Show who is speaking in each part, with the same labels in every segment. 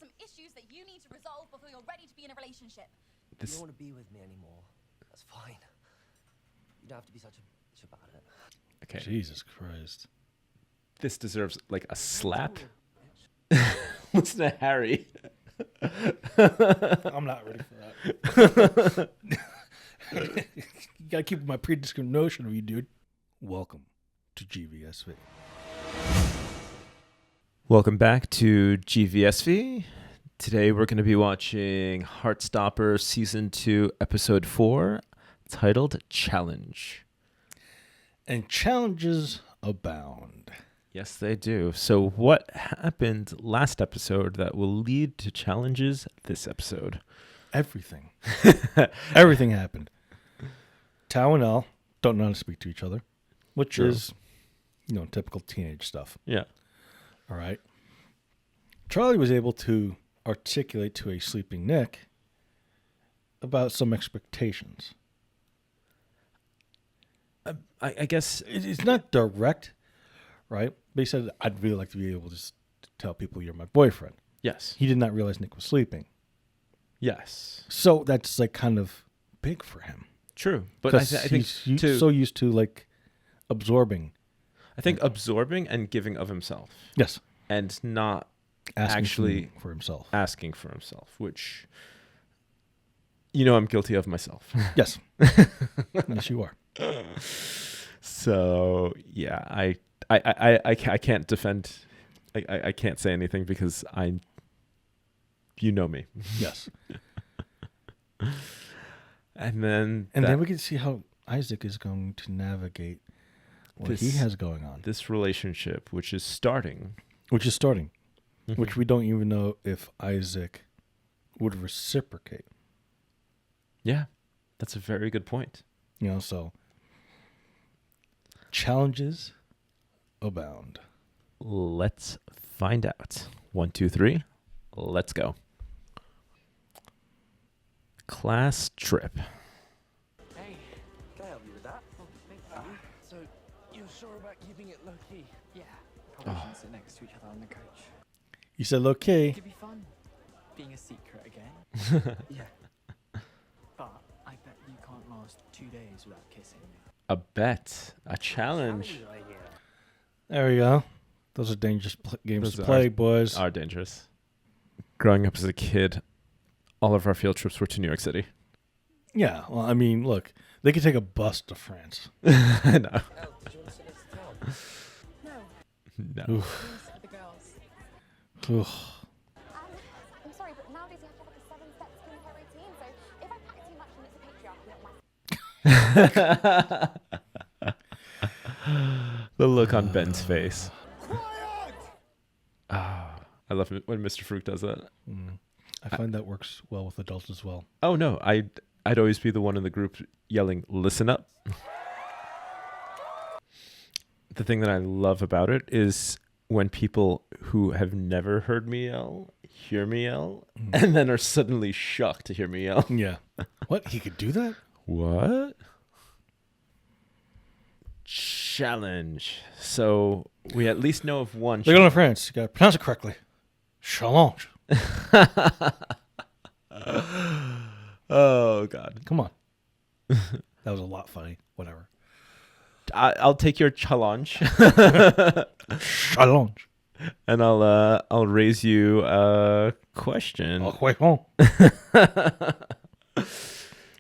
Speaker 1: some issues that you need to resolve before you're ready to be in a relationship.
Speaker 2: You don't want to be with me anymore. That's fine. You don't have to be such a bitch about it.
Speaker 3: Okay.
Speaker 4: Jesus Christ.
Speaker 3: This deserves like a slap. Listen to Harry.
Speaker 4: I'm not ready for that. You gotta keep my prediscrimination of you, dude. Welcome to GVSV.
Speaker 3: Welcome back to GVSV. Today we're going to be watching Heartstopper Season 2, Episode 4, titled Challenge.
Speaker 4: And challenges abound.
Speaker 3: Yes, they do. So what happened last episode that will lead to challenges this episode?
Speaker 4: Everything. Everything happened. Tao and Elle don't know how to speak to each other, which
Speaker 3: True.
Speaker 4: is, typical teenage stuff.
Speaker 3: Yeah.
Speaker 4: All right. Charlie was able to articulate to a sleeping Nick about some expectations.
Speaker 3: I guess...
Speaker 4: It's not direct, right? But he said, I'd really like to be able to tell people you're my boyfriend.
Speaker 3: Yes.
Speaker 4: He did not realize Nick was sleeping.
Speaker 3: Yes.
Speaker 4: So that's like kind of big for him.
Speaker 3: True. But I think
Speaker 4: he's so used to like absorbing.
Speaker 3: I think absorbing and giving of himself.
Speaker 4: Yes.
Speaker 3: And not
Speaker 4: Asking for himself.
Speaker 3: Asking for himself, which, I'm guilty of myself.
Speaker 4: Yes. Yes, you are.
Speaker 3: So, yeah, I can't defend. I can't say anything because you know me.
Speaker 4: Yes.
Speaker 3: And then
Speaker 4: we can see how Isaac is going to navigate what he has going on.
Speaker 3: This relationship, which is starting.
Speaker 4: Which we don't even know if Isaac would reciprocate.
Speaker 3: Yeah, that's a very good point.
Speaker 4: So challenges abound.
Speaker 3: Let's find out. 1, 2, 3. Let's go. Class trip.
Speaker 2: Hey, can I help you with that?
Speaker 5: Oh, thank you. So, you're sure about keeping it low-key? Yeah. Probably shouldn't sit next to each other on the coach.
Speaker 4: You said okay.
Speaker 5: It could be fun, being a secret again.
Speaker 2: Yeah.
Speaker 5: But I bet you can't last 2 days without kissing me.
Speaker 3: A bet. A challenge.
Speaker 4: There we go. Those are dangerous games to play, boys.
Speaker 3: Are dangerous. Growing up as a kid, all of our field trips were to New York City.
Speaker 4: Yeah. Well, I mean, look, they could take a bus to France.
Speaker 3: I know.
Speaker 2: Elle, did you want to sit next to Tao?
Speaker 1: No,
Speaker 3: No.
Speaker 4: Oof.
Speaker 1: the girls.
Speaker 4: Oof.
Speaker 1: I'm sorry, but nowadays you have to have like a 7-step skincare routine, so if I pack too much, then it's a patriarchy, not my
Speaker 3: The look on Ben's face. Ah, I love it when Mr. Fruit does that.
Speaker 4: I find that works well with adults as well.
Speaker 3: Oh no, I'd always be the one in the group yelling, "Listen up." The thing that I love about it is when people who have never heard me yell hear me yell and then are suddenly shocked to hear me yell.
Speaker 4: Yeah. What? He could do that?
Speaker 3: What? Challenge. So we at least know of one.
Speaker 4: They're going to France. You got to pronounce it correctly. Challenge.
Speaker 3: Oh God.
Speaker 4: Come on. That was a lot funny. Whatever.
Speaker 3: I'll take your challenge.
Speaker 4: Challenge.
Speaker 3: And I'll raise you a question.
Speaker 4: Oh, wait, oh.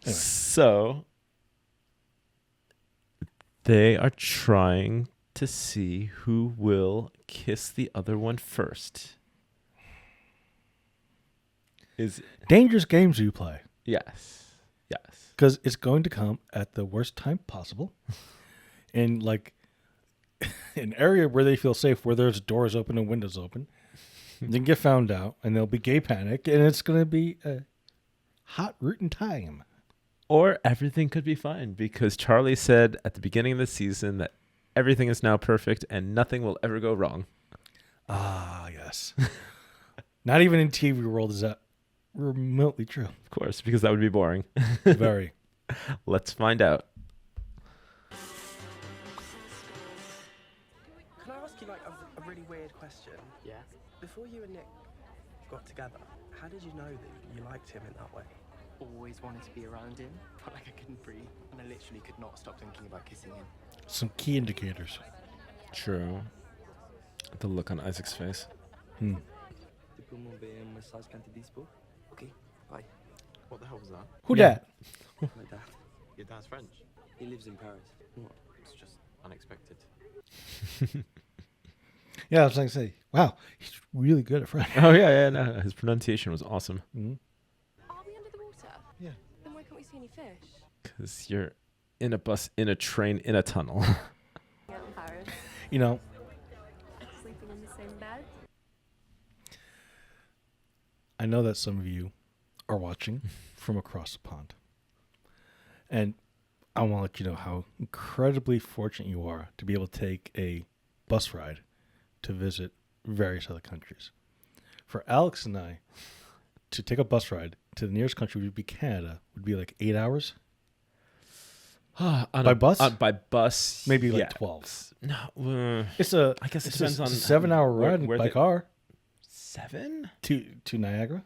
Speaker 3: So they are trying to see who will kiss the other one first.
Speaker 4: Dangerous games you play.
Speaker 3: Yes.
Speaker 4: Because it's going to come at the worst time possible. In like an area where they feel safe, where there's doors open and windows open. They can get found out, and there'll be gay panic, and it's going to be a hot rootin' time.
Speaker 3: Or everything could be fine because Charlie said at the beginning of the season that everything is now perfect and nothing will ever go wrong.
Speaker 4: Ah, yes. Not even in TV world is that remotely true.
Speaker 3: Of course, because that would be boring.
Speaker 4: Very.
Speaker 3: Let's find out.
Speaker 2: Can I ask you like a really weird question?
Speaker 5: Yeah?
Speaker 2: Before you and Nick
Speaker 6: got together. How did you know that you liked him in that way?
Speaker 5: Always wanted to be around him. Felt like I couldn't breathe. And I literally could not stop thinking about kissing him.
Speaker 4: Some key indicators.
Speaker 3: True. The look on Isaac's face.
Speaker 2: Tu peux m'envoyer un message quand t'es dispo? Okay, bye.
Speaker 7: What the hell was that?
Speaker 4: Who
Speaker 3: Yeah.
Speaker 4: dat?
Speaker 2: My dad.
Speaker 7: Your dad's French?
Speaker 2: He lives in Paris. What?
Speaker 7: It's just unexpected.
Speaker 4: Yeah, I was going to say, wow, he's really good at French.
Speaker 3: Oh, yeah, no. His pronunciation was awesome.
Speaker 4: Mhm.
Speaker 1: Are we under the water?
Speaker 4: Yeah.
Speaker 1: Then why can't we see any fish?
Speaker 3: Because you're in a bus, in a train, in a tunnel.
Speaker 1: Yeah, in Paris.
Speaker 4: You know,
Speaker 1: Sleeping in the same bed.
Speaker 4: I know that some of you are watching from across the pond. And I want to let you know how incredibly fortunate you are to be able to take a bus ride to visit various other countries. For Alex and I, to take a bus ride to the nearest country would be Canada, would be like 8 hours. By bus?
Speaker 3: By bus.
Speaker 4: Maybe like
Speaker 3: yeah.
Speaker 4: 12.
Speaker 3: No.
Speaker 4: It's a,
Speaker 3: I guess it
Speaker 4: it's
Speaker 3: depends
Speaker 4: a
Speaker 3: on
Speaker 4: 7-hour
Speaker 3: where-
Speaker 4: ride
Speaker 3: where
Speaker 4: by
Speaker 3: they-
Speaker 4: car
Speaker 3: 7?
Speaker 4: to Niagara.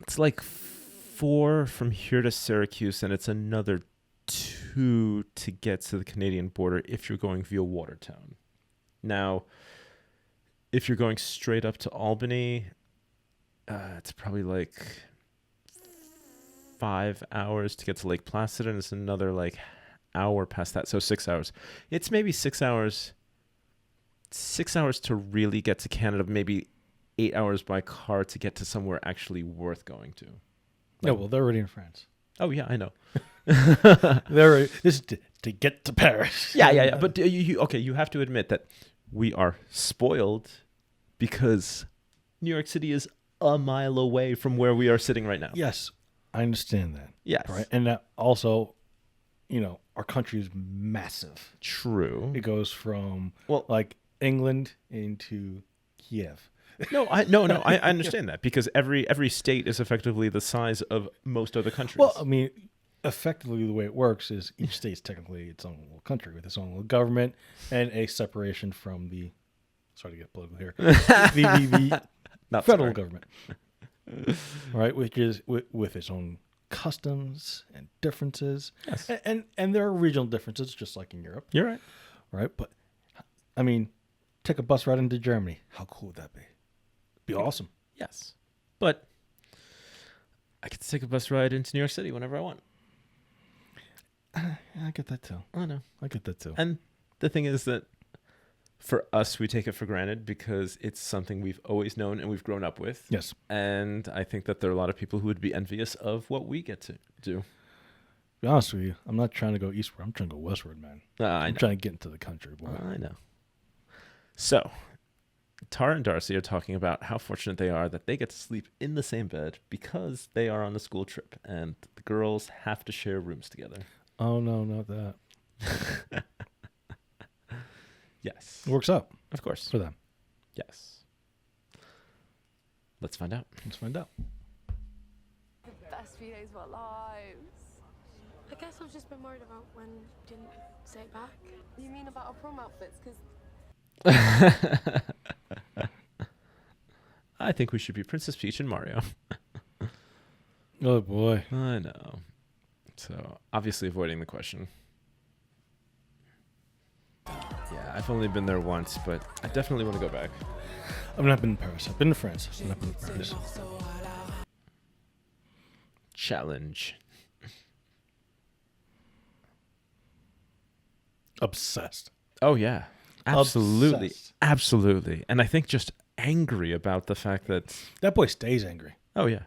Speaker 3: It's like 4 from here to Syracuse, and it's another 2 to get to the Canadian border if you're going via Watertown. Now, if you're going straight up to Albany, it's probably like 5 hours to get to Lake Placid, and it's another like hour past that, so 6 hours. It's maybe 6 hours. 6 hours to really get to Canada, maybe 8 hours by car to get to somewhere actually worth going to.
Speaker 4: Yeah, well, they're already in France.
Speaker 3: Oh yeah, I know.
Speaker 4: They're already, this is to get to Paris.
Speaker 3: Yeah. But you have to admit that we are spoiled because New York City is a mile away from where we are sitting right now.
Speaker 4: Yes, I understand that.
Speaker 3: Yes.
Speaker 4: Right. And that also, you know, our country is massive.
Speaker 3: True.
Speaker 4: It goes from
Speaker 3: Well-
Speaker 4: like England into Kiev.
Speaker 3: I understand that because every state is effectively the size of most other countries.
Speaker 4: Well, I mean, effectively the way it works is each state's technically its own little country with its own little government and a separation from the, sorry to get political here, the
Speaker 3: Not
Speaker 4: federal
Speaker 3: sorry.
Speaker 4: government. Right, which is with its own customs and differences.
Speaker 3: Yes.
Speaker 4: And there are regional differences just like in Europe.
Speaker 3: You're right.
Speaker 4: Right? But I mean, take a bus ride into Germany. How cool would that be? Be awesome.
Speaker 3: Yes. But I get to take a bus ride into New York City whenever I want.
Speaker 4: I get that too.
Speaker 3: I know.
Speaker 4: I get that too.
Speaker 3: And the thing is that for us, we take it for granted because it's something we've always known and we've grown up with.
Speaker 4: Yes.
Speaker 3: And I think that there are a lot of people who would be envious of what we get to do.
Speaker 4: To be honest with you, I'm not trying to go eastward. I'm trying to go westward, man.
Speaker 3: I
Speaker 4: I'm
Speaker 3: know.
Speaker 4: trying to get into the country, boy.
Speaker 3: I know. So, Tara and Darcy are talking about how fortunate they are that they get to sleep in the same bed because they are on a school trip and the girls have to share rooms together.
Speaker 4: Oh, no, not that.
Speaker 3: Yes.
Speaker 4: It works out
Speaker 3: Of course.
Speaker 4: for them.
Speaker 3: Yes. Let's find out.
Speaker 4: Let's find out.
Speaker 1: The best few days of our lives.
Speaker 8: I guess I've just been worried about when you didn't say it back.
Speaker 1: You mean about our prom outfits? Because
Speaker 3: I think we should be Princess Peach and Mario.
Speaker 4: Oh, boy.
Speaker 3: I know. So, obviously avoiding the question. Yeah, I've only been there once, but I definitely want to go back.
Speaker 4: I've not been to Paris. I've been to France. I've not been to Paris.
Speaker 3: Challenge.
Speaker 4: Obsessed.
Speaker 3: Oh, yeah. Absolutely.
Speaker 4: Obsessed.
Speaker 3: Absolutely. And I think just angry about the fact that...
Speaker 4: That boy stays angry.
Speaker 3: Oh, yeah.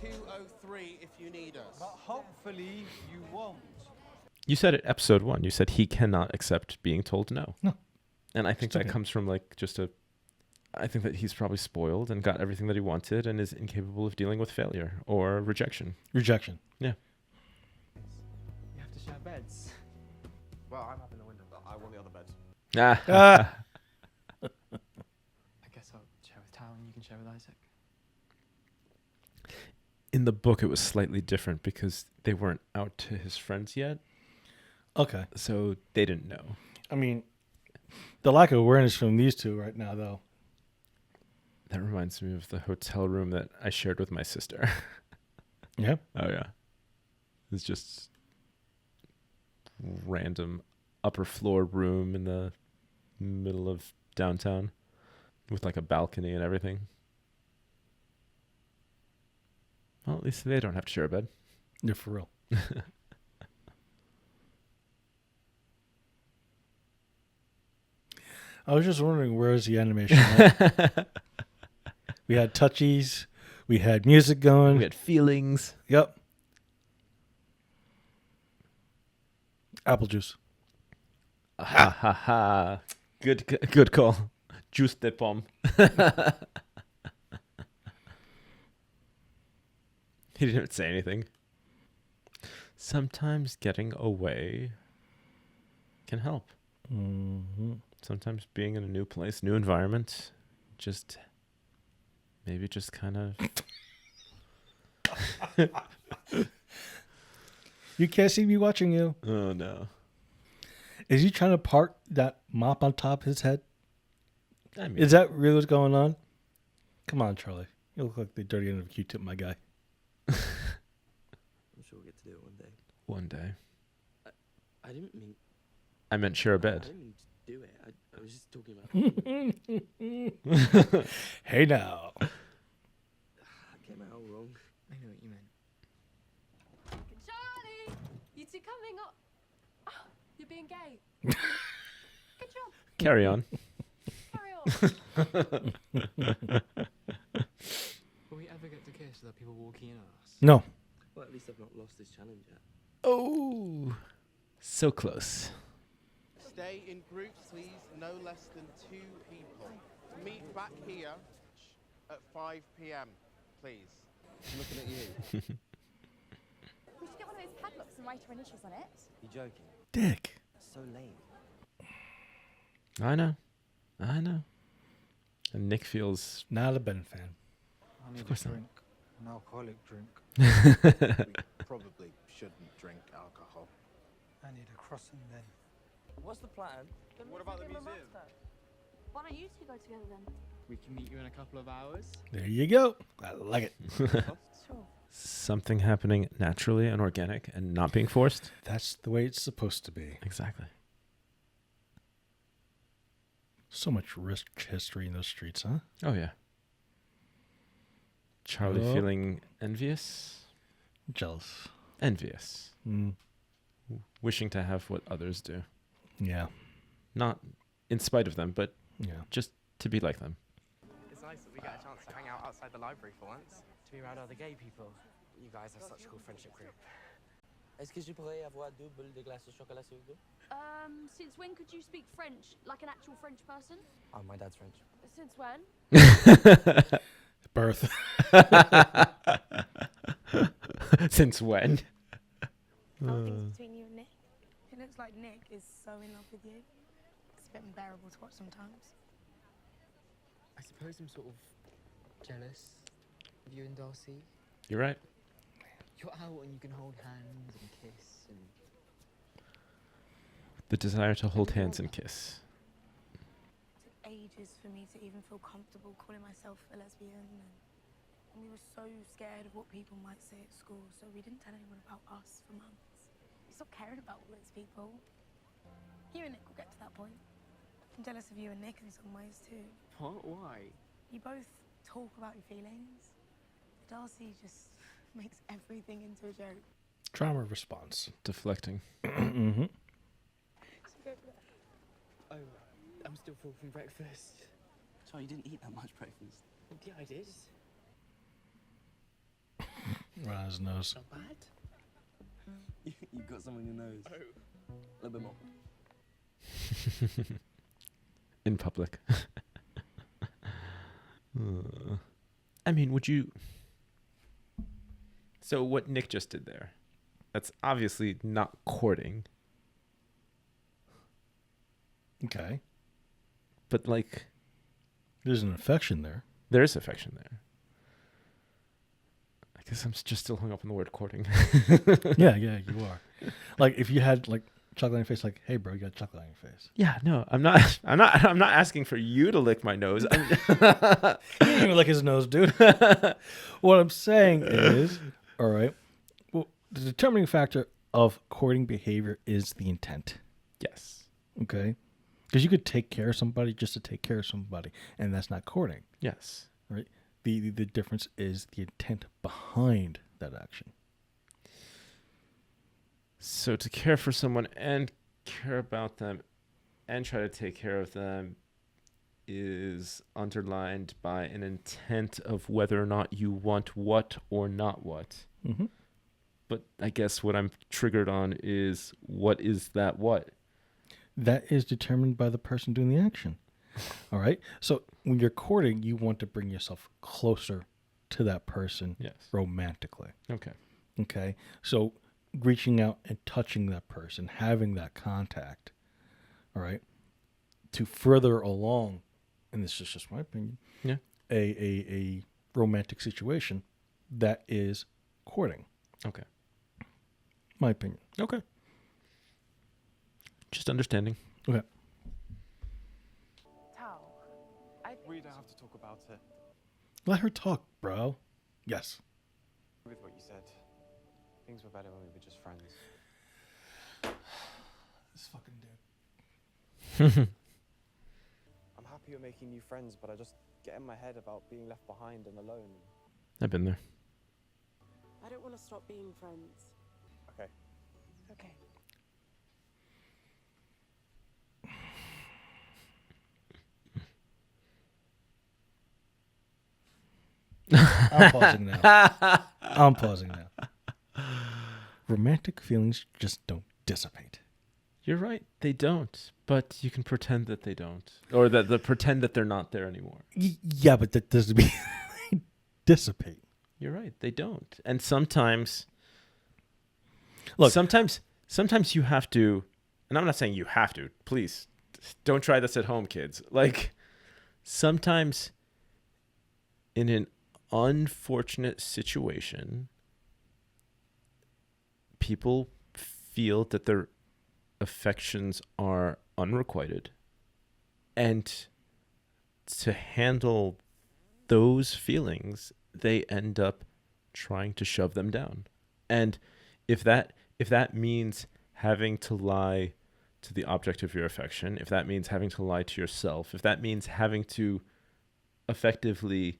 Speaker 6: 203 if you need us.
Speaker 5: But hopefully you won't.
Speaker 3: You said it episode 1. You said he cannot accept being told no.
Speaker 4: No.
Speaker 3: And I think
Speaker 4: It's
Speaker 3: that
Speaker 4: okay.
Speaker 3: comes from like just a... I think that he's probably spoiled and got everything that he wanted and is incapable of dealing with failure or rejection.
Speaker 4: Rejection.
Speaker 3: Yeah.
Speaker 5: You have to share beds.
Speaker 7: Well, I'm having the window, but I want the other bed.
Speaker 3: Ah.
Speaker 5: I guess I'll share with Tao and you can share with Isaac.
Speaker 3: In the book, it was slightly different because they weren't out to his friends yet.
Speaker 4: Okay.
Speaker 3: So they didn't know.
Speaker 4: I mean, the lack of awareness from these two right now, though,
Speaker 3: That reminds me of the hotel room that I shared with my sister.
Speaker 4: Yeah.
Speaker 3: Oh yeah. It's just random upper floor room in the middle of downtown with like a balcony and everything. Well, at least they don't have to share a bed.
Speaker 4: Yeah, for real. I was just wondering, where's the animation at? We had touchies. We had music going.
Speaker 3: We had feelings.
Speaker 4: Yep. Apple juice.
Speaker 3: Ha ha ha. Good call. Juice de pomme. He didn't say anything. Sometimes getting away can help.
Speaker 4: Mm-hmm.
Speaker 3: Sometimes being in a new place, new environment, maybe just kind of...
Speaker 4: You can't see me watching you.
Speaker 3: Oh, no.
Speaker 4: Is he trying to park that mop on top of his head?
Speaker 3: I mean,
Speaker 4: Is that really what's going on? Come on, Charlie. You look like the dirty end of a Q-tip, my guy.
Speaker 6: I'm sure we'll get to do it one day.
Speaker 3: one day.
Speaker 6: I didn't mean.
Speaker 3: I meant share a
Speaker 6: I
Speaker 3: bed.
Speaker 6: didn't mean to do it. I was just talking about.
Speaker 4: Hey now.
Speaker 6: I came out wrong.
Speaker 5: I know what you meant.
Speaker 8: Charlie, you two coming up? Oh, you're being gay. Good job.
Speaker 3: Carry on.
Speaker 8: Carry on.
Speaker 5: Will we ever get to kiss without people walking in on us?
Speaker 4: No.
Speaker 6: Well, at least I've not lost this challenge yet.
Speaker 3: Oh, so close.
Speaker 9: Stay in groups, please. No less than 2 people. Meet back here at 5 p.m., please.
Speaker 2: I'm looking at you.
Speaker 1: We should get one of those padlocks and write our initials on it.
Speaker 2: You joking?
Speaker 4: Dick.
Speaker 2: So lame.
Speaker 3: I know. And Nick feels...
Speaker 4: Not a Ben fan.
Speaker 10: I need a
Speaker 3: course not.
Speaker 10: drink. An alcoholic drink.
Speaker 9: We probably shouldn't drink alcohol.
Speaker 10: I need a croissant then.
Speaker 2: What's the plan?
Speaker 7: What about the museum?
Speaker 8: Why don't you two go together then?
Speaker 5: We can meet you in a couple of hours.
Speaker 4: There you go. I like it.
Speaker 8: Sure.
Speaker 3: Something happening naturally and organic and not being forced.
Speaker 4: That's the way it's supposed to be.
Speaker 3: Exactly.
Speaker 4: So much rich history in those streets, huh?
Speaker 3: Oh, yeah. Charlie
Speaker 4: Oh.
Speaker 3: feeling envious?
Speaker 4: Jealous.
Speaker 3: Envious.
Speaker 4: Mm.
Speaker 3: Wishing to have what others do.
Speaker 4: Yeah.
Speaker 3: Not in spite of them, but
Speaker 4: Yeah.
Speaker 3: just to be like them.
Speaker 11: It's nice that we get a chance to hang out outside the library for once, to be around other gay people. You guys have such a cool friendship group.
Speaker 2: Est-ce que je pourrais avoir 2 boules de glace au chocolat, s'il vous plaît?
Speaker 8: Since when could you speak French, like an actual French person?
Speaker 2: Oh, my dad's French.
Speaker 8: Since when?
Speaker 4: Birth.
Speaker 3: Since when?
Speaker 8: How are things between you and Nick? It looks like Nick is so in love with you. It's a bit unbearable to watch sometimes.
Speaker 5: I suppose I'm sort of jealous of you and Darcy.
Speaker 3: You're right.
Speaker 5: You're out and you can hold hands and kiss and...
Speaker 3: The desire to hold hands and kiss.
Speaker 8: It took ages for me to even feel comfortable calling myself a lesbian. And we were so scared of what people might say at school, so we didn't tell anyone about us for months. We stopped caring about all those people. You and Nick will get to that point. I'm jealous of you and Nick in some ways too.
Speaker 5: What? Why?
Speaker 8: You both talk about your feelings. Darcy just makes everything into a joke.
Speaker 4: Trauma response.
Speaker 3: Deflecting.
Speaker 4: Mm-hmm.
Speaker 5: Oh, I'm still full from breakfast.
Speaker 6: So you didn't eat that much breakfast.
Speaker 5: Yeah, I did.
Speaker 4: Right on his nose.
Speaker 5: Not bad.
Speaker 6: You got some on your nose.
Speaker 5: Oh.
Speaker 6: A little bit more.
Speaker 3: In public. I mean, would you... So what Nick just did there, that's obviously not courting.
Speaker 4: Okay.
Speaker 3: But, like...
Speaker 4: There's an affection there.
Speaker 3: There is affection there. I guess I'm just still hung up on the word courting.
Speaker 4: Yeah, you are. Like, if you had, like, chocolate on your face, like, hey, bro, you got chocolate on your face.
Speaker 3: Yeah, no, I'm not. I'm not asking for you to lick my nose.
Speaker 4: You didn't even lick his nose, dude. What I'm saying is, all right, well, the determining factor of courting behavior is the intent.
Speaker 3: Yes.
Speaker 4: Okay? Because you could take care of somebody just to take care of somebody, and that's not courting.
Speaker 3: Yes.
Speaker 4: Right? The difference is the intent behind that action.
Speaker 3: So to care for someone and care about them and try to take care of them is underlined by an intent of whether or not you want what or not what.
Speaker 4: Mm-hmm.
Speaker 3: But I guess what I'm triggered on is, what is that what?
Speaker 4: That is determined by the person doing the action. All right? So when you're courting, you want to bring yourself closer to that person romantically.
Speaker 3: Okay.
Speaker 4: Okay? So reaching out and touching that person, having that contact, all right, to further along, and this is just my opinion, a romantic situation, that is courting.
Speaker 3: Okay.
Speaker 4: My opinion.
Speaker 3: Okay. Just understanding.
Speaker 4: Okay.
Speaker 7: We don't have to talk about it.
Speaker 4: Let her talk, bro. Yes.
Speaker 7: With what you said, things were better when we were just friends.
Speaker 4: This fucking dude.
Speaker 7: I'm happy you're making new friends, but I just get in my head about being left behind and alone.
Speaker 3: I've been there.
Speaker 12: I don't want to stop being friends.
Speaker 7: Okay.
Speaker 12: Okay.
Speaker 4: I'm pausing now. I'm pausing now. Romantic feelings just don't dissipate.
Speaker 3: You're right. They don't. But you can pretend that they don't. Or that pretend that they're not there anymore.
Speaker 4: Yeah, but that doesn't mean they dissipate.
Speaker 3: You're right. They don't. And sometimes...
Speaker 4: Look,
Speaker 3: sometimes you have to... And I'm not saying you have to. Please, don't try this at home, kids. Like, sometimes in an unfortunate situation, people feel that their affections are unrequited, and to handle those feelings, they end up trying to shove them down. And if that means having to lie to the object of your affection, if that means having to lie to yourself, if that means having to effectively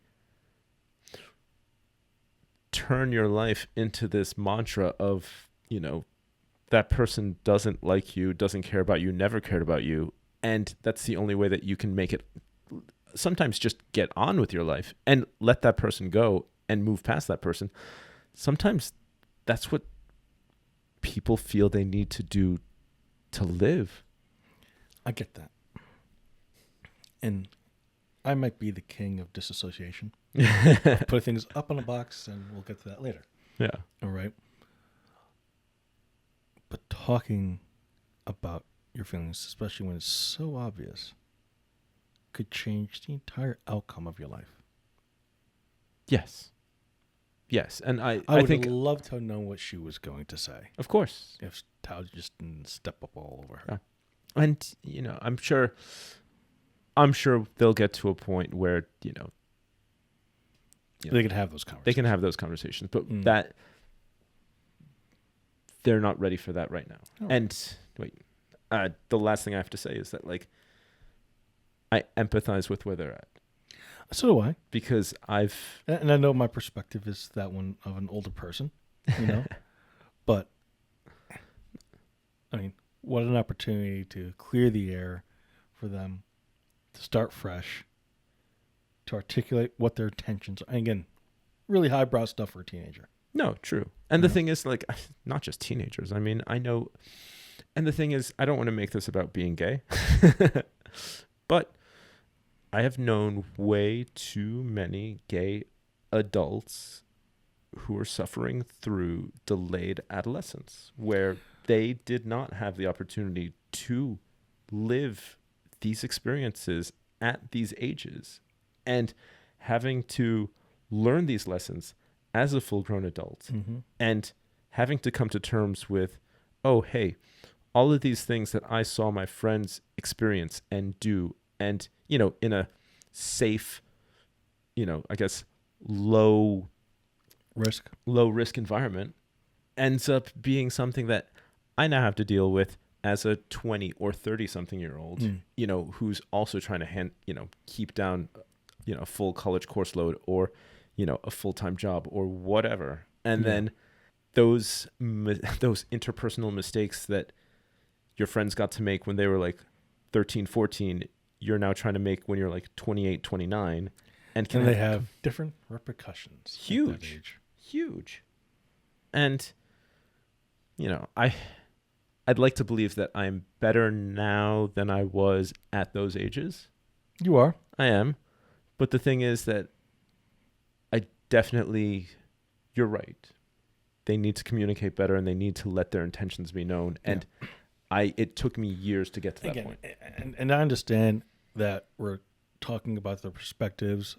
Speaker 3: turn your life into this mantra of, you know, that person doesn't like you, doesn't care about you, never cared about you, and that's the only way that you can make it. Sometimes just get on with your life and let that person go and move past that person. Sometimes that's what people feel they need to do to live.
Speaker 4: I get that. And I might be the king of disassociation. Put things up in a box, and we'll get to that later.
Speaker 3: Yeah.
Speaker 4: All right. But talking about your feelings, especially when it's so obvious, could change the entire outcome of your life.
Speaker 3: Yes. Yes. And I
Speaker 4: would
Speaker 3: think
Speaker 4: love to know what she was going to say.
Speaker 3: Of course.
Speaker 4: If Tao just didn't step up all over her.
Speaker 3: Yeah. And, you know, I'm sure they'll get to a point where, you know,
Speaker 4: they can have those conversations.
Speaker 3: They can have those conversations, but that they're not ready for that right now. Oh. And wait, the last thing I have to say is that, like, I empathize with where they're at.
Speaker 4: So do I.
Speaker 3: Because
Speaker 4: and I know my perspective is that one of an older person, you know, but I mean, what an opportunity to clear the air for them, to start fresh, to articulate what their intentions are. And again, really highbrow stuff for a teenager.
Speaker 3: No, true. And the thing is, like, not just teenagers. I mean, I know, and the thing is, I don't want to make this about being gay, but I have known way too many gay adults who are suffering through delayed adolescence, where they did not have the opportunity to live these experiences at these ages, and having to learn these lessons as a full-grown adult, and having to come to terms with, oh, hey, all of these things that I saw my friends experience and do, and, you know, in a safe, you know, I guess low risk environment, ends up being something that I now have to deal with as a 20 or 30 something year old, you know, who's also trying to keep down, you know, a full college course load, or, you know, a full-time job or whatever. And then those interpersonal mistakes that your friends got to make when they were like 13, 14, you're now trying to make when you're like 28, 29. And
Speaker 4: they have different repercussions.
Speaker 3: Huge. And, you know, I'd like to believe that I'm better now than I was at those ages.
Speaker 4: You are.
Speaker 3: I am. But the thing is that you're right. They need to communicate better, and they need to let their intentions be known. And it took me years to get to that point.
Speaker 4: And I understand that we're talking about the perspectives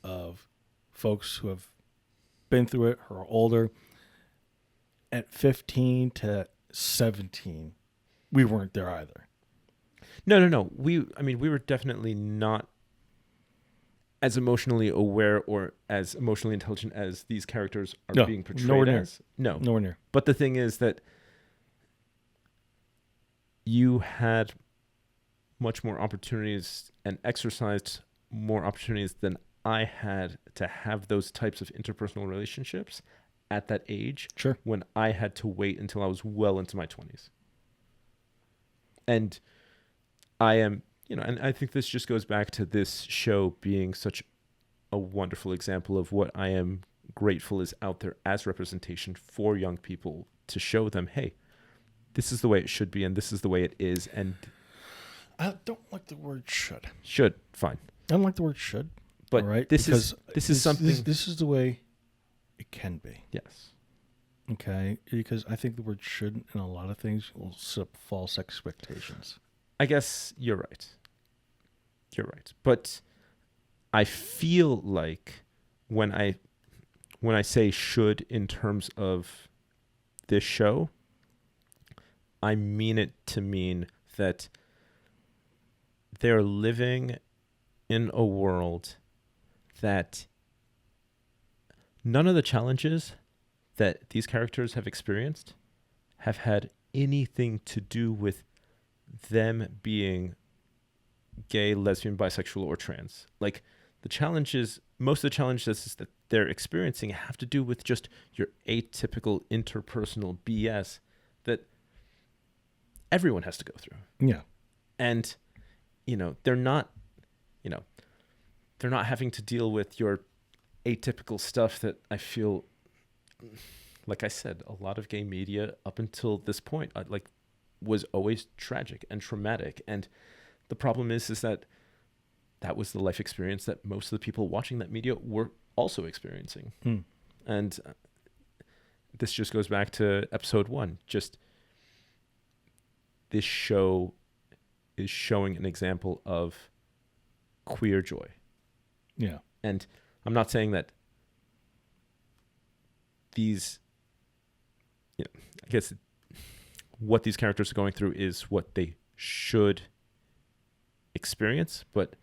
Speaker 4: of folks who have been through it, who are older. At 15 to 17, we weren't there either.
Speaker 3: No. We were definitely not as emotionally aware or as emotionally intelligent as these characters are being portrayed as.
Speaker 4: Nowhere near.
Speaker 3: But the thing is that you had much more opportunities and exercised more opportunities than I had to have those types of interpersonal relationships at that age.
Speaker 4: Sure.
Speaker 3: When I had to wait until I was well into my 20s. And I am, you know, and I think this just goes back to this show being such a wonderful example of what I am grateful is out there as representation for young people, to show them, hey, this is the way it should be, and this is the way it is. And
Speaker 4: I don't like the word should.
Speaker 3: Should, fine.
Speaker 4: I don't like the word should.
Speaker 3: But
Speaker 4: right?
Speaker 3: this is something.
Speaker 4: This is the way it can be.
Speaker 3: Yes.
Speaker 4: Okay, because I think the word should in a lot of things will set up false expectations.
Speaker 3: I guess you're right. But I feel like when I say should in terms of this show, I mean it to mean that they're living in a world that none of the challenges that these characters have experienced have had anything to do with them being gay, lesbian, bisexual, or trans. Like, the challenges, most of the challenges that they're experiencing have to do with just your atypical interpersonal BS that everyone has to go through.
Speaker 4: Yeah.
Speaker 3: And, you know, they're not having to deal with your atypical stuff that I feel, like I said, a lot of gay media up until this point, was always tragic and traumatic. And the problem is that was the life experience that most of the people watching that media were also experiencing. And this just goes back to episode 1. Just this show is showing an example of queer joy.
Speaker 4: Yeah.
Speaker 3: And I'm not saying that these, I guess what these characters are going through is what they should experience, but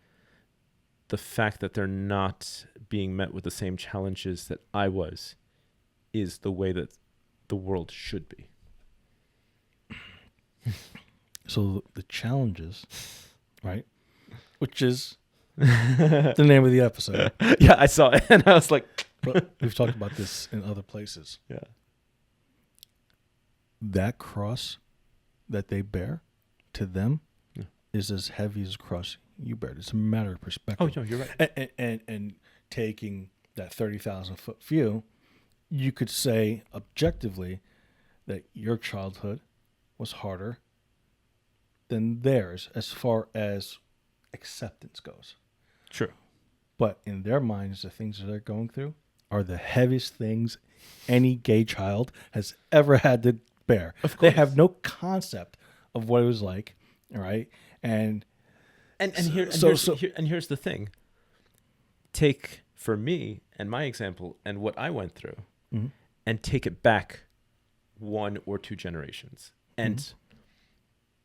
Speaker 3: the fact that they're not being met with the same challenges that I was is the way that the world should be.
Speaker 4: So the challenges, right? Which is the name of the episode.
Speaker 3: Yeah, I saw it and I was like,
Speaker 4: but we've talked about this in other places.
Speaker 3: Yeah.
Speaker 4: That cross that they bear to them is as heavy as the cross you bear. It's a matter of perspective.
Speaker 3: Oh, no, you're right.
Speaker 4: And taking that 30,000-foot view, you could say objectively that your childhood was harder than theirs as far as acceptance goes.
Speaker 3: True.
Speaker 4: But in their minds, the things that they're going through are the heaviest things any gay child has ever had to bear.
Speaker 3: Of course.
Speaker 4: They have no concept of what it was like, all right? And
Speaker 3: here's the thing. Take, for me and my example and what I went through, and take it back 1 or 2 generations. And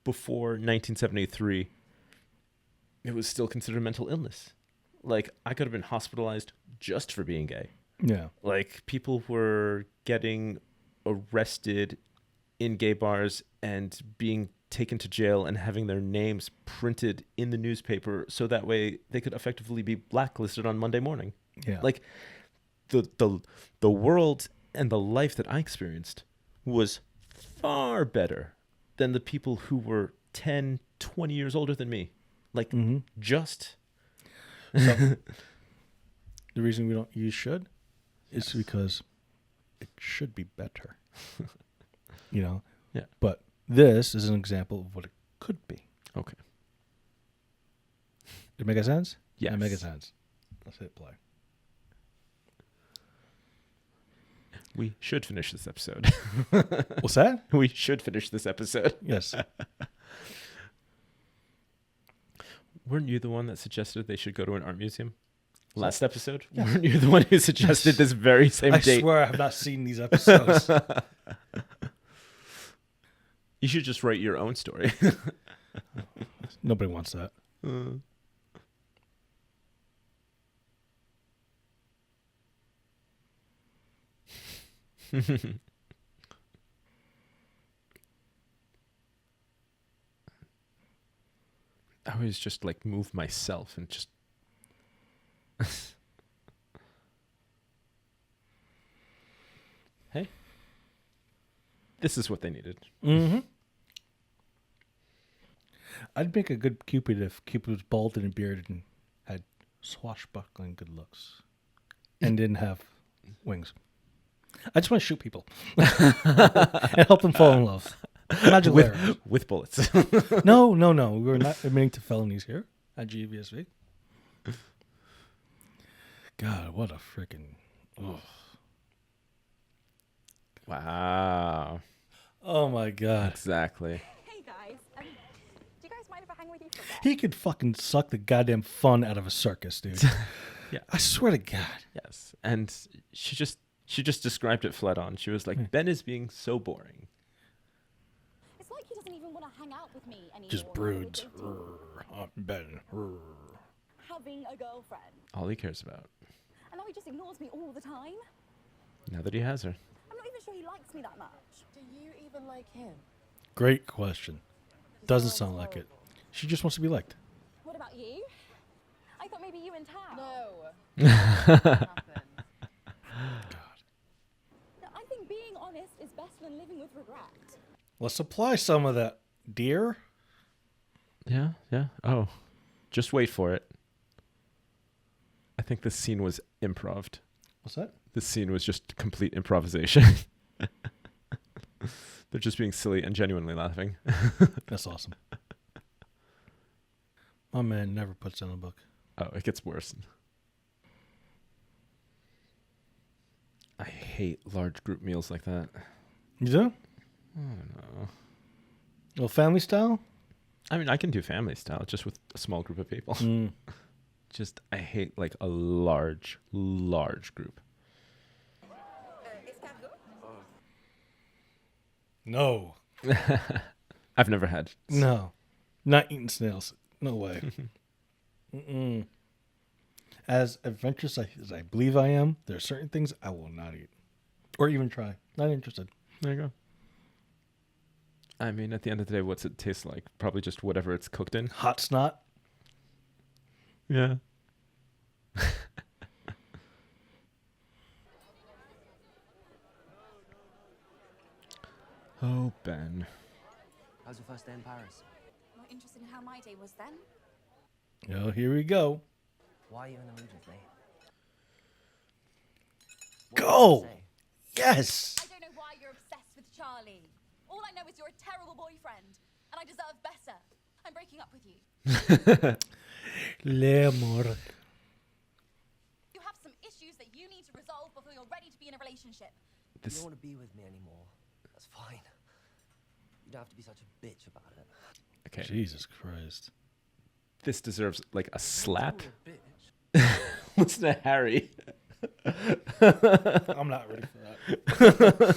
Speaker 3: before 1973, it was still considered mental illness. Like, I could have been hospitalized just for being gay.
Speaker 4: Yeah.
Speaker 3: Like, people were getting arrested in gay bars and being taken to jail and having their names printed in the newspaper so that way they could effectively be blacklisted on Monday morning.
Speaker 4: Yeah.
Speaker 3: Like, the world and the life that I experienced was far better than the people who were 10, 20 years older than me. Like, just.
Speaker 4: So, the reason we don't use should is because it should be better. You know?
Speaker 3: Yeah.
Speaker 4: But this is an example of what it could be.
Speaker 3: Okay.
Speaker 4: Did it make sense?
Speaker 3: Yes.
Speaker 4: It makes sense. Let's hit play.
Speaker 3: We should finish this episode.
Speaker 4: What's that?
Speaker 3: We should finish this episode.
Speaker 4: Yes.
Speaker 3: Weren't you the one that suggested they should go to an art museum? Last episode?
Speaker 4: Yes.
Speaker 3: Weren't you the one who suggested this very same date?
Speaker 4: I swear I have not seen these episodes.
Speaker 3: You should just write your own story.
Speaker 4: Nobody wants that.
Speaker 3: I always just like move myself and just. Hey, this is what they needed.
Speaker 4: Mm-hmm. I'd make a good Cupid if Cupid was bald and bearded and had swashbuckling good looks and didn't have wings. I just want to shoot people and help them fall in love. Magic
Speaker 3: with bullets.
Speaker 4: No. We're not admitting to felonies here at GVSV. God, what a freaking...
Speaker 3: Wow.
Speaker 4: Oh, my God.
Speaker 3: Exactly.
Speaker 1: Hey, guys. Do you guys mind if I hang with you for a bit?
Speaker 4: He could fucking suck the goddamn fun out of a circus, dude.
Speaker 3: Yeah.
Speaker 4: I swear to God.
Speaker 3: Yes. And she just described it flat on. She was like, Ben is being so boring.
Speaker 1: It's like he doesn't even want to hang out with me anymore.
Speaker 4: Just broods. Ben.
Speaker 1: Having a girlfriend.
Speaker 3: All he cares about.
Speaker 1: And now he just ignores me all the time.
Speaker 3: Now that he has her.
Speaker 1: I'm not even sure he likes me that much.
Speaker 12: Do you even like him?
Speaker 4: Great question. Doesn't sound like it. She just wants to be liked.
Speaker 1: What about you? I thought maybe you and Tao.
Speaker 12: No.
Speaker 1: I think being honest is better than living with regret.
Speaker 4: Let's apply some of that, dear.
Speaker 3: Yeah. Oh, just wait for it. I think this scene was improv'd.
Speaker 4: What's that?
Speaker 3: This scene was just complete improvisation. They're just being silly and genuinely laughing.
Speaker 4: That's awesome. My man never puts down a book.
Speaker 3: Oh, it gets worse. I hate large group meals like that.
Speaker 4: You do?
Speaker 3: I don't know.
Speaker 4: Well, family style?
Speaker 3: I mean, I can do family style just with a small group of people. Just, I hate like a large group.
Speaker 4: No.
Speaker 3: I've never had.
Speaker 4: No. Not eating snails. No way. Mm-mm. As adventurous as I believe I am, there are certain things I will not eat. Or even try. Not interested.
Speaker 3: There you go. I mean, at the end of the day, what's it taste like? Probably just whatever it's cooked in.
Speaker 4: Hot snot?
Speaker 3: Yeah. Oh, Ben.
Speaker 2: How's your first day in Paris?
Speaker 1: Not interested in how my day was then.
Speaker 4: Oh, here we go.
Speaker 2: Why are you in the mood with me?
Speaker 4: Go! Yes!
Speaker 1: I don't know why you're obsessed with Charlie. All I know is you're a terrible boyfriend, and I deserve better. I'm breaking up with you.
Speaker 4: L'amor.
Speaker 1: You have some issues that you need to resolve before you're ready to be in a relationship.
Speaker 2: You don't want to be with me anymore. That's fine. You don't have to be such a bitch about it.
Speaker 3: Okay.
Speaker 4: Jesus Christ.
Speaker 3: This deserves like a slap. Listen to Harry.
Speaker 4: I'm not ready for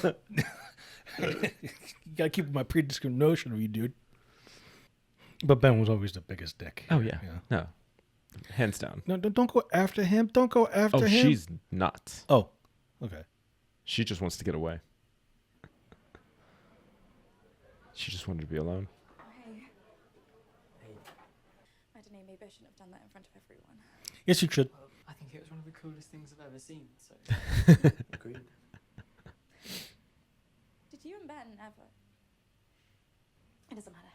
Speaker 4: that. You gotta keep my prediscrimination of you, dude. But Ben was always the biggest dick.
Speaker 3: Oh, yeah. No. Hands down.
Speaker 4: No, don't go after him. Don't go after him.
Speaker 3: Oh, she's not.
Speaker 4: Oh, okay.
Speaker 3: She just wants to get away. She just wanted to be alone.
Speaker 1: Hey. I don't know, maybe I shouldn't have done that in front of everyone.
Speaker 4: Yes, you should.
Speaker 5: I think it was one of the coolest things I've ever seen. So.
Speaker 6: Agreed.
Speaker 1: Did you and Ben ever? It doesn't matter.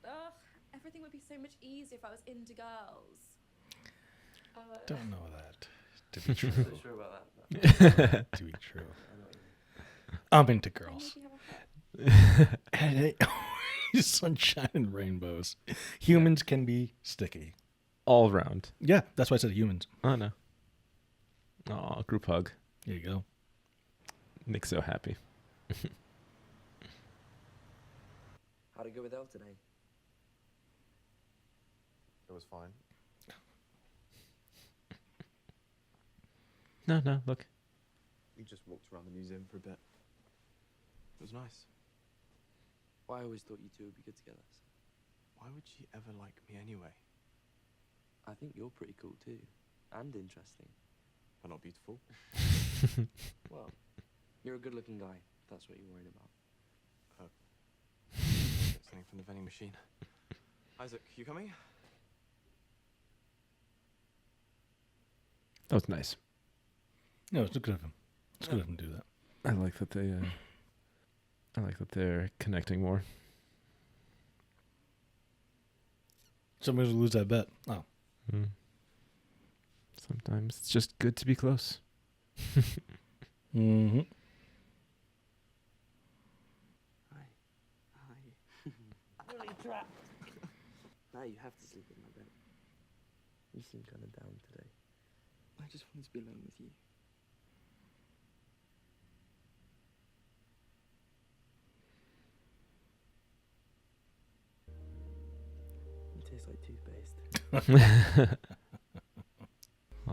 Speaker 1: Ugh, everything would be so much easier if I was into girls.
Speaker 4: Don't know that to be true.
Speaker 6: Not sure about that.
Speaker 4: To be true. I'm into girls. And sunshine and rainbows. Humans can be sticky.
Speaker 3: All round.
Speaker 4: Yeah, that's why I said humans.
Speaker 3: Oh, no. Aw, group hug.
Speaker 4: There you go.
Speaker 3: Nick's so happy.
Speaker 6: How'd it go with Elle today?
Speaker 7: It was fine.
Speaker 3: No, look.
Speaker 6: We just walked around the museum for a bit. It was nice. Well, I always thought you two would be good together. So.
Speaker 9: Why would she ever like me anyway?
Speaker 6: I think you're pretty cool too. And interesting.
Speaker 9: But not beautiful.
Speaker 6: Well, you're a good-looking guy. If that's what you're worried about.
Speaker 9: Something from the vending machine. Isaac, you coming?
Speaker 3: That was nice.
Speaker 4: No, it's good of him. It's good of him to do that.
Speaker 3: I like that they. I like that they're connecting more.
Speaker 4: Somebody's gonna lose that bet. Oh.
Speaker 3: Sometimes it's just good to be close.
Speaker 4: Mm-hmm.
Speaker 6: Hi. Really trapped. Now you have to sleep in my bed. You seem kind of down today. I just wanted to be alone with you. You taste like toothpaste. I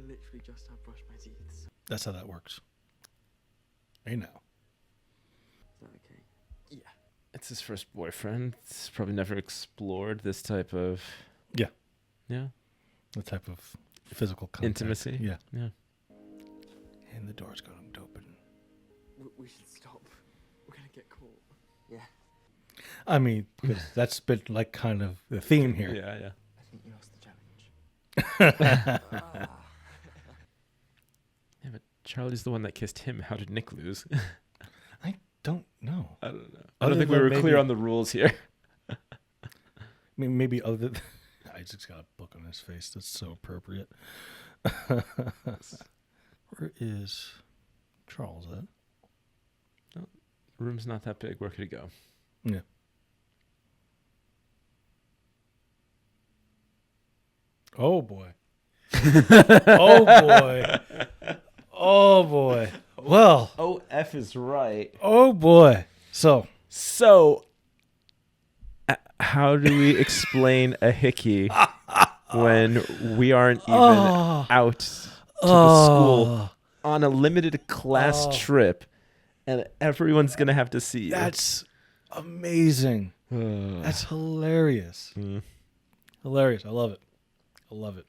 Speaker 6: literally just have brushed my teeth. So.
Speaker 4: That's how that works. Hey now.
Speaker 6: Is that okay?
Speaker 3: Yeah. It's his first boyfriend. He's probably never explored this type of...
Speaker 4: Yeah.
Speaker 3: Yeah?
Speaker 4: The type of physical contact.
Speaker 3: Intimacy?
Speaker 4: Yeah.
Speaker 3: Yeah.
Speaker 4: And the door's going to open.
Speaker 6: We should stop. We're gonna get caught. Yeah.
Speaker 4: I mean, because that's been like kind of the theme here.
Speaker 3: Yeah.
Speaker 6: I think you lost the challenge.
Speaker 3: Yeah, but Charlie's the one that kissed him. How did Nick lose?
Speaker 4: I don't know.
Speaker 3: I don't know. I
Speaker 4: Other
Speaker 3: don't think we
Speaker 4: than
Speaker 3: were
Speaker 4: maybe-
Speaker 3: clear on the rules here.
Speaker 4: I mean, maybe other... Isaac's got a book on his face. That's so appropriate. Where is Charles at?
Speaker 3: The room's not that big. Where could he go?
Speaker 4: Yeah. Oh, boy. Oh, boy. Oh, boy. Well.
Speaker 3: Oh, F is right.
Speaker 4: Oh, boy. So,
Speaker 3: how do we explain a hickey when we aren't even out to the school on a limited class trip and everyone's going to have to see you?
Speaker 4: that's amazing. That's hilarious. Hilarious. I love it. I love it.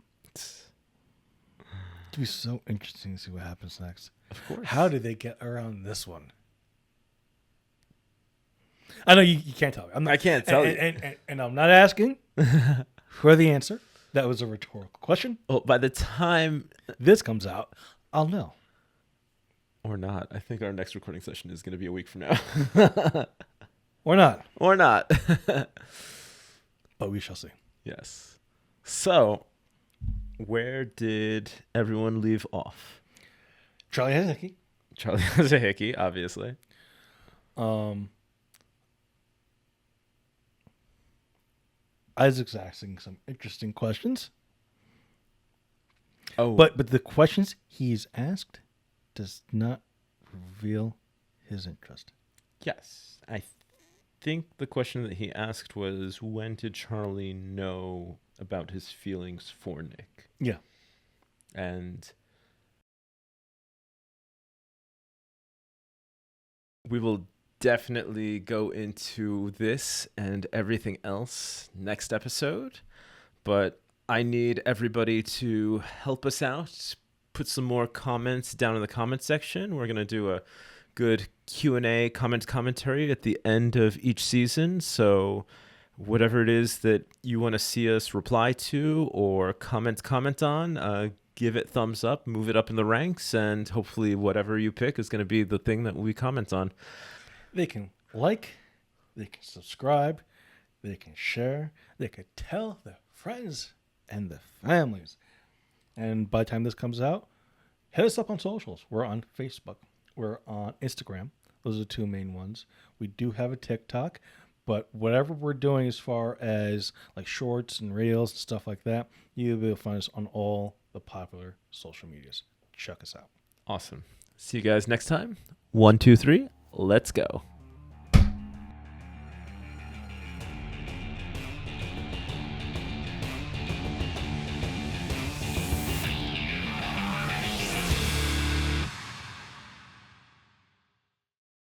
Speaker 4: It'll be so interesting to see what happens next.
Speaker 3: Of course.
Speaker 4: How did they get around this one? I know you can't tell me.
Speaker 3: I can't tell you.
Speaker 4: And I'm not asking for the answer. That was a rhetorical question.
Speaker 3: Well, by the time
Speaker 4: this comes out, I'll know.
Speaker 3: Or not. I think our next recording session is going to be a week from now.
Speaker 4: Or not.
Speaker 3: Or not.
Speaker 4: But we shall see.
Speaker 3: Yes. So, where did everyone leave off?
Speaker 4: Charlie has a hickey.
Speaker 3: Charlie has a hickey, obviously.
Speaker 4: Isaac's asking some interesting questions.
Speaker 3: Oh.
Speaker 4: But the questions he's asked does not reveal his interest.
Speaker 3: Yes. I think the question that he asked was, when did Charlie know about his feelings for Nick?
Speaker 4: Yeah.
Speaker 3: And we will definitely go into this and everything else next episode. But I need everybody to help us out. Put some more comments down in the comment section. We're going to do a good Q&A commentary at the end of each season. So whatever it is that you want to see us reply to or comment on, give it thumbs up, move it up in the ranks, and hopefully whatever you pick is going to be the thing that we comment on.
Speaker 4: They can like, they can subscribe, they can share, they can tell their friends and their families. And by the time this comes out, hit us up on socials. We're on Facebook. We're on Instagram. Those are the two main ones. We do have a TikTok, but whatever we're doing as far as like shorts and reels and stuff like that, you'll be able to find us on all the popular social medias. Check us out.
Speaker 3: Awesome. See you guys next time. 1, 2, 3. Let's go.